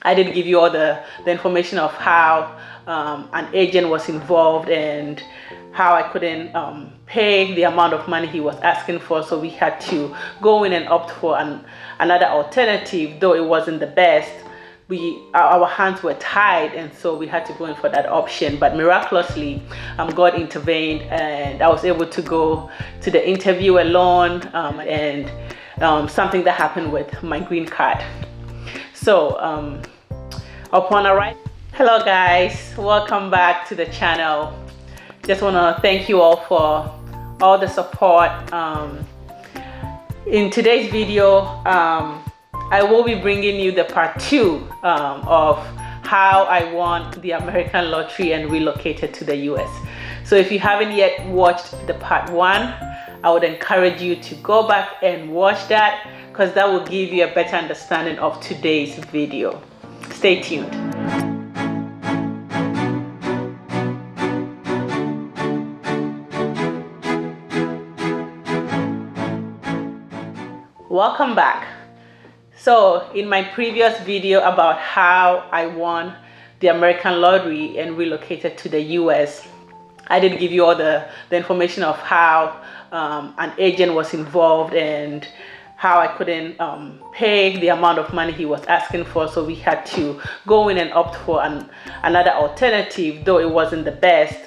I did give you all the information of how an agent was involved and how I couldn't pay the amount of money he was asking for, so we had to go in and opt for another alternative. Though it wasn't the best, our hands were tied, and so we had to go in for that option. But miraculously, God intervened, and I was able to go to the interview alone, and something that happened with my green card. So upon arrival, hello guys, welcome back to the channel. Just want to thank you all for all the support. In today's video, I will be bringing you the part 2 of how I won the American lottery and relocated to the US. So if you haven't yet watched the part 1, I would encourage you to go back and watch that, because that will give you a better understanding of today's video. Stay tuned. Welcome back. So in my previous video about how I won the American lottery and relocated to the US, I did give you all the information of how an agent was involved and how I couldn't pay the amount of money he was asking for, so we had to go in and opt for another alternative. Though it wasn't the best,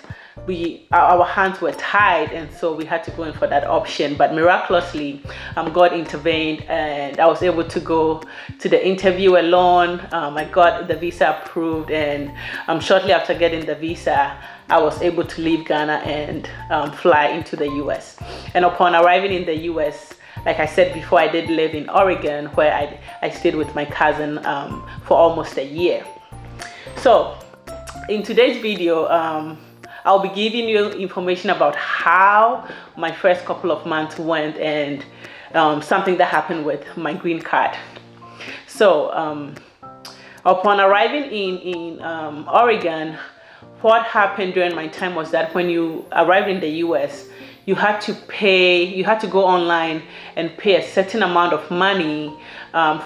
our hands were tied, and so we had to go in for that option. But miraculously, God intervened, and I was able to go to the interview alone. I got the visa approved, and shortly after getting the visa, I was able to leave Ghana and fly into the US. And upon arriving in the US, like I said before, I did live in Oregon, where I stayed with my cousin for almost a year. So in today's video, I'll be giving you information about how my first couple of months went, and something that happened with my green card. So upon arriving in Oregon, what happened during my time was that when you arrived in the US, you had to go online and pay a certain amount of money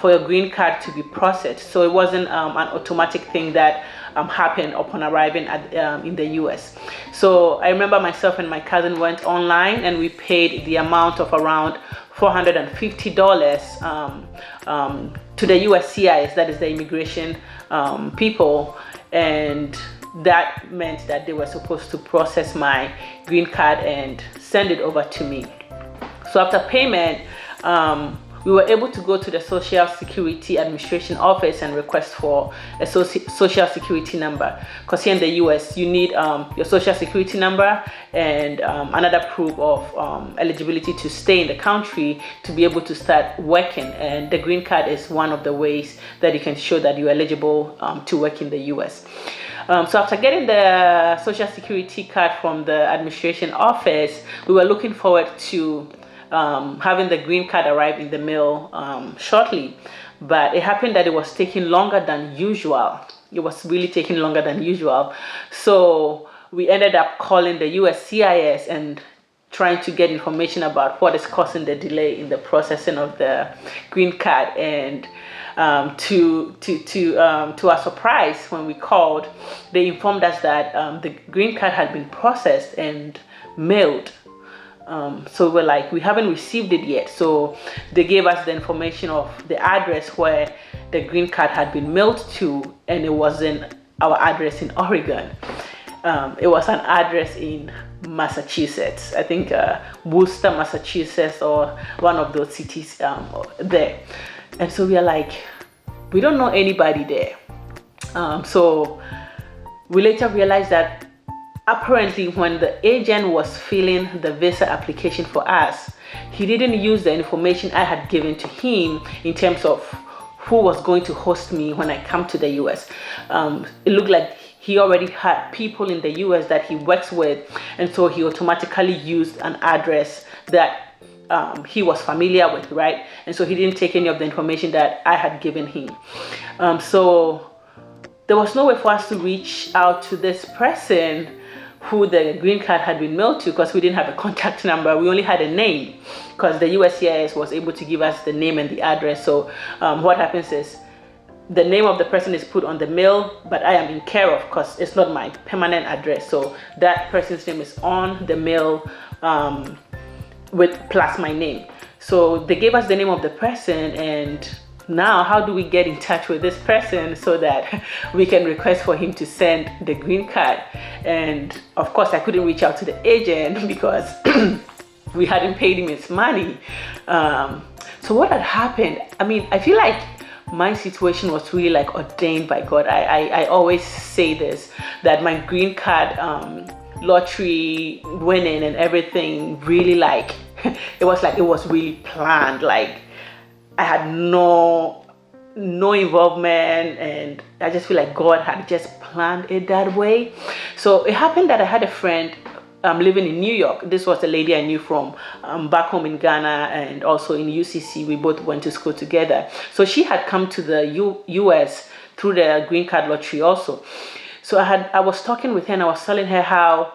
for your green card to be processed. So it wasn't an automatic thing that happened upon arriving in the US. So I remember myself and my cousin went online and we paid the amount of around $450 to the USCIS, that is the immigration people, and that meant that they were supposed to process my green card and send it over to me. So after payment, we were able to go to the Social Security Administration office and request for a social security number, because here in the US you need your social security number and another proof of eligibility to stay in the country to be able to start working, and the green card is one of the ways that you can show that you're eligible to work in the US. So after getting the social security card from the administration office, we were looking forward to having the green card arrive in the mail shortly. But it happened that it was taking longer than usual. It was really taking longer than usual. So we ended up calling the USCIS and trying to get information about what is causing the delay in the processing of the green card. And to our surprise, when we called, they informed us that the green card had been processed and mailed. So we're like, we haven't received it yet. So they gave us the information of the address where the green card had been mailed to, and it wasn't our address in Oregon. It was an address in Massachusetts, I think Worcester, Massachusetts, or one of those cities there. And so we are like, we don't know anybody there. So we later realized that apparently when the agent was filling the visa application for us, he didn't use the information I had given to him in terms of who was going to host me when I come to the US. It looked like he already had people in the US that he works with, and so he automatically used an address that he was familiar with, right? And so he didn't take any of the information that I had given him. So there was no way for us to reach out to this person who the green card had been mailed to, because we didn't have a contact number. We only had a name, because the USCIS was able to give us the name and the address. So what happens is the name of the person is put on the mail, but I am in care of because it's not my permanent address. So that person's name is on the mail with plus my name. So they gave us the name of the person, and now how do we get in touch with this person so that we can request for him to send the green card? And of course I couldn't reach out to the agent because we hadn't paid him his money. So what had happened, I mean, I feel like my situation was really like ordained by God. I always say this, that my green card lottery winning and everything really like it was really planned. Like I had no involvement, and I just feel like God had just planned it that way. So it happened that I had a friend living in New York. This was a lady I knew from back home in Ghana, and also in UCC. We both went to school together. So she had come to the US through the green card lottery also. So I was talking with her, and I was telling her how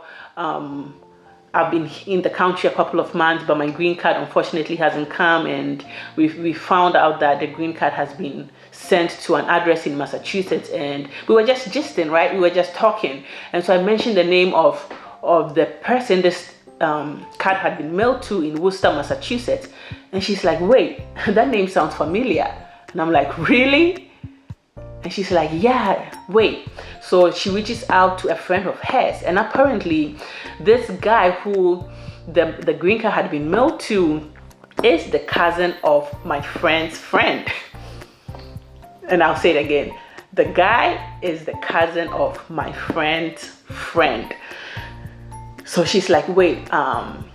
I've been in the country a couple of months, but my green card unfortunately hasn't come, and we found out that the green card has been sent to an address in Massachusetts, and we were just gisting, right? We were just talking, and so I mentioned the name of the person this card had been mailed to in Worcester, Massachusetts, and she's like, wait, that name sounds familiar. And I'm like, really? And she's like, yeah, wait. So she reaches out to a friend of hers, and apparently this guy who the green card had been mailed to is the cousin of my friend's friend. And I'll say it again. The guy is the cousin of my friend's friend. So she's like, wait, I'm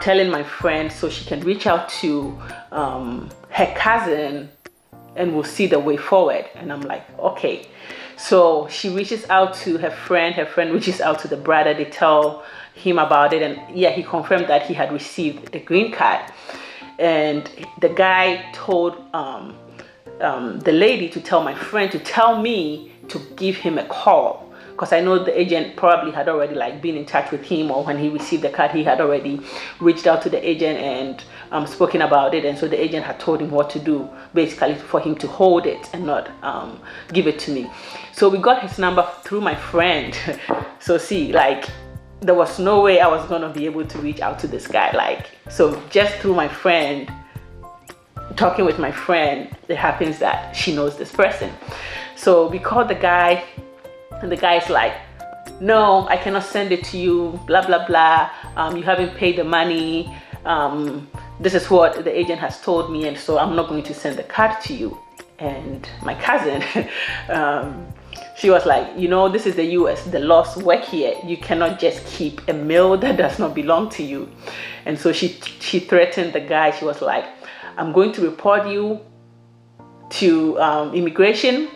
telling my friend so she can reach out to her cousin, and we'll see the way forward. And I'm like, okay. So she reaches out to her friend reaches out to the brother. They tell him about it, and yeah, he confirmed that he had received the green card. And the guy told the lady to tell my friend to tell me to give him a call, because I know the agent probably had already like been in touch with him, or when he received the card he had already reached out to the agent and spoken about it, and so the agent had told him what to do, basically for him to hold it and not give it to me. So we got his number through my friend. So see, like there was no way I was gonna be able to reach out to this guy, like, so just through my friend, talking with my friend, it happens that she knows this person. So we called the guy, and the guy's like, no, I cannot send it to you, blah blah blah, you haven't paid the money, this is what the agent has told me, and so I'm not going to send the card to you. And my cousin, she was like, you know, this is the US, the laws work here, you cannot just keep a mail that does not belong to you. And so she threatened the guy. She was like, I'm going to report you to immigration.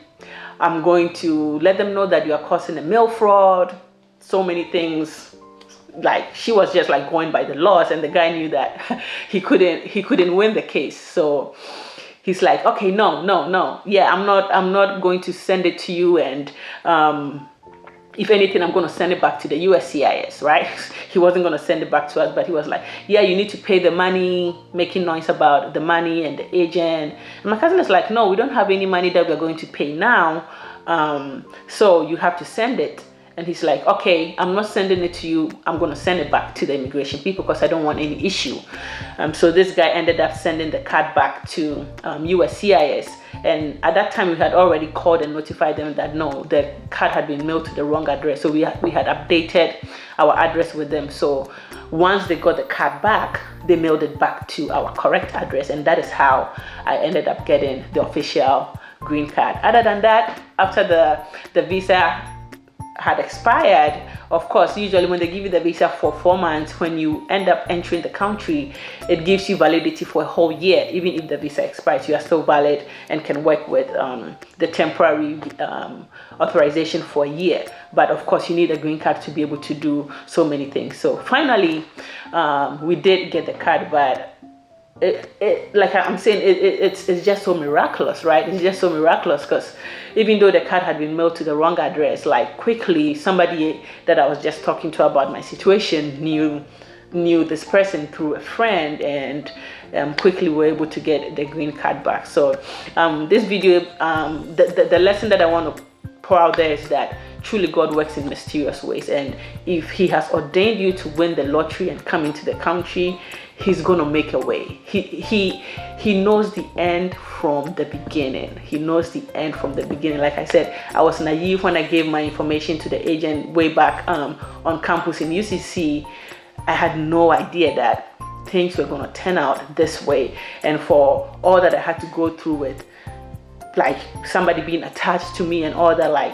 I'm going to let them know that you are causing a mail fraud, so many things. Like she was just like going by the laws, and the guy knew that he couldn't win the case. So he's like, okay, no, yeah, I'm not going to send it to you, and if anything, I'm going to send it back to the USCIS, right? He wasn't going to send it back to us, but he was like, yeah, you need to pay the money, making noise about the money and the agent. And my cousin is like, no, we don't have any money that we're going to pay now, so you have to send it. And he's like, okay, I'm not sending it to you, I'm going to send it back to the immigration people because I don't want any issue. So this guy ended up sending the card back to USCIS. And at that time, we had already called and notified them that no, the card had been mailed to the wrong address. So we had updated our address with them. So once they got the card back, they mailed it back to our correct address. And that is how I ended up getting the official green card. Other than that, after the visa had expired, of course, usually when they give you the visa for 4 months, when you end up entering the country, it gives you validity for a whole year. Even if the visa expires, you are still valid and can work with the temporary authorization for a year. But of course, you need a green card to be able to do so many things. So finally, we did get the card, but like I'm saying, it's just so miraculous, right? It's just so miraculous because even though the card had been mailed to the wrong address, like quickly somebody that I was just talking to about my situation knew knew this person through a friend, and quickly were able to get the green card back. So this video, the lesson that I want to pour out there is that truly God works in mysterious ways, and if he has ordained you to win the lottery and come into the country, he's going to make a way. He knows the end from the beginning. He knows the end from the beginning. Like I said, I was naive when I gave my information to the agent way back on campus in UCC. I had no idea that things were going to turn out this way, and for all that I had to go through with like somebody being attached to me and all that, like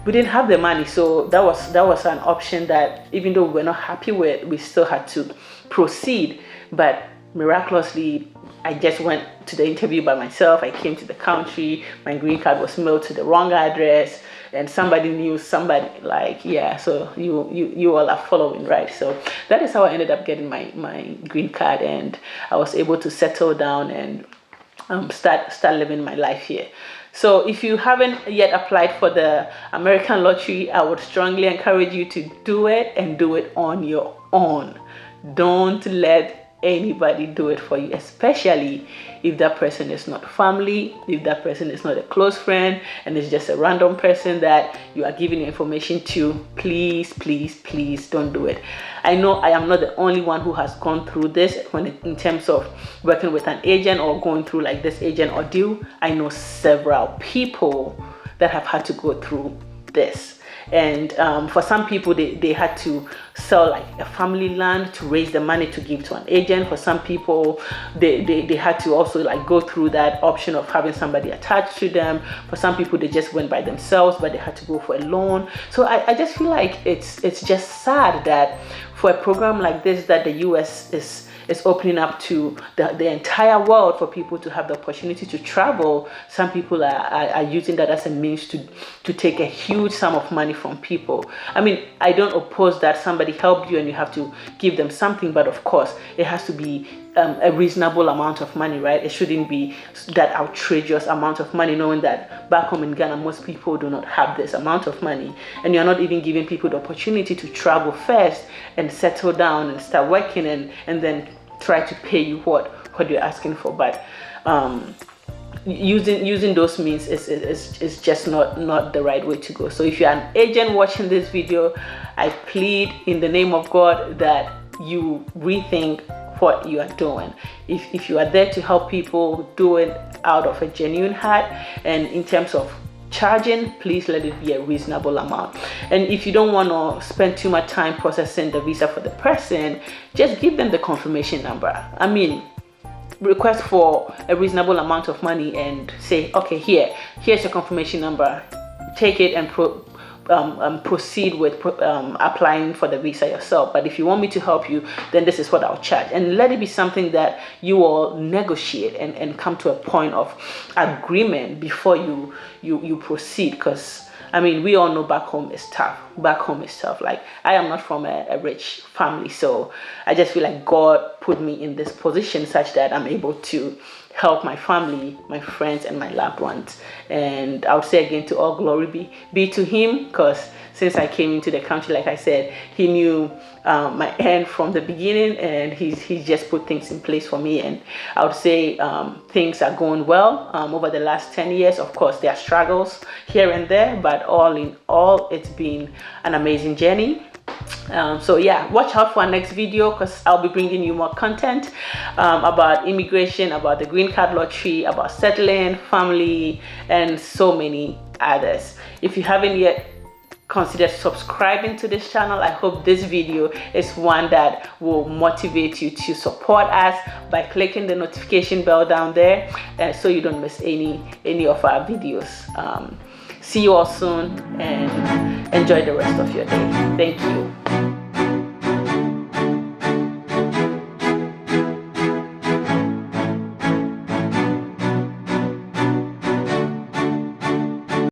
we didn't have the money. So that was an option that even though we were not happy with, we still had to proceed. But miraculously, I just went to the interview by myself. I came to the country, my green card was mailed to the wrong address, and somebody knew somebody, like, yeah, so you all are following, right? So that is how I ended up getting my green card, and I was able to settle down and start living my life here. So if you haven't yet applied for the American lottery, I would strongly encourage you to do it, and do it on your own. Don't let anybody do it for you, especially if that person is not family, if that person is not a close friend, and it's just a random person that you are giving information to. Please, please, please don't do it. I know I am not the only one who has gone through this in terms of working with an agent or going through like this agent ordeal. I know several people that have had to go through this. And for some people, they had to sell like a family land to raise the money to give to an agent. For some people, they had to also like go through that option of having somebody attached to them. For some people, they just went by themselves, but they had to go for a loan. So I just feel like it's just sad that for a program like this, that the US is opening up to the entire world for people to have the opportunity to travel. Some people are using that as a means to take a huge sum of money from people. I mean, I don't oppose that somebody helped you and you have to give them something, but of course, it has to be a reasonable amount of money, right? It shouldn't be that outrageous amount of money, knowing that back home in Ghana, most people do not have this amount of money, and you're not even giving people the opportunity to travel first and settle down and start working and then try to pay you what you're asking for. But using those means is just not the right way to go. So if you're an agent watching this video, I plead in the name of God that you rethink what you are doing. If you are there to help people, do it out of a genuine heart, and in terms of charging, please let it be a reasonable amount. And if you don't want to spend too much time processing the visa for the person, just give them the confirmation number. I mean, request for a reasonable amount of money and say, okay, here's your confirmation number, take it and proceed with applying for the visa yourself. But if you want me to help you, then this is what I'll charge. And let it be something that you all negotiate and come to a point of agreement before you proceed. Because I mean, we all know back home is tough. Like, I am not from a rich family, so I just feel like God put me in this position such that I'm able to help my family, my friends, and my loved ones. And I would say again, to all glory be to him, because since I came into the country, like I said, he knew my end from the beginning, and he's just put things in place for me. And I would say things are going well over the last 10 years. Of course, there are struggles here and there, but all in all, it's been an amazing journey. So yeah, watch out for our next video, because I'll be bringing you more content about immigration, about the green card lottery, about settling, family, and so many others. If you haven't yet consider subscribing to this channel, I hope this video is one that will motivate you to support us by clicking the notification bell down there, so you don't miss any of our videos. See you all soon, and enjoy the rest of your day. Thank you.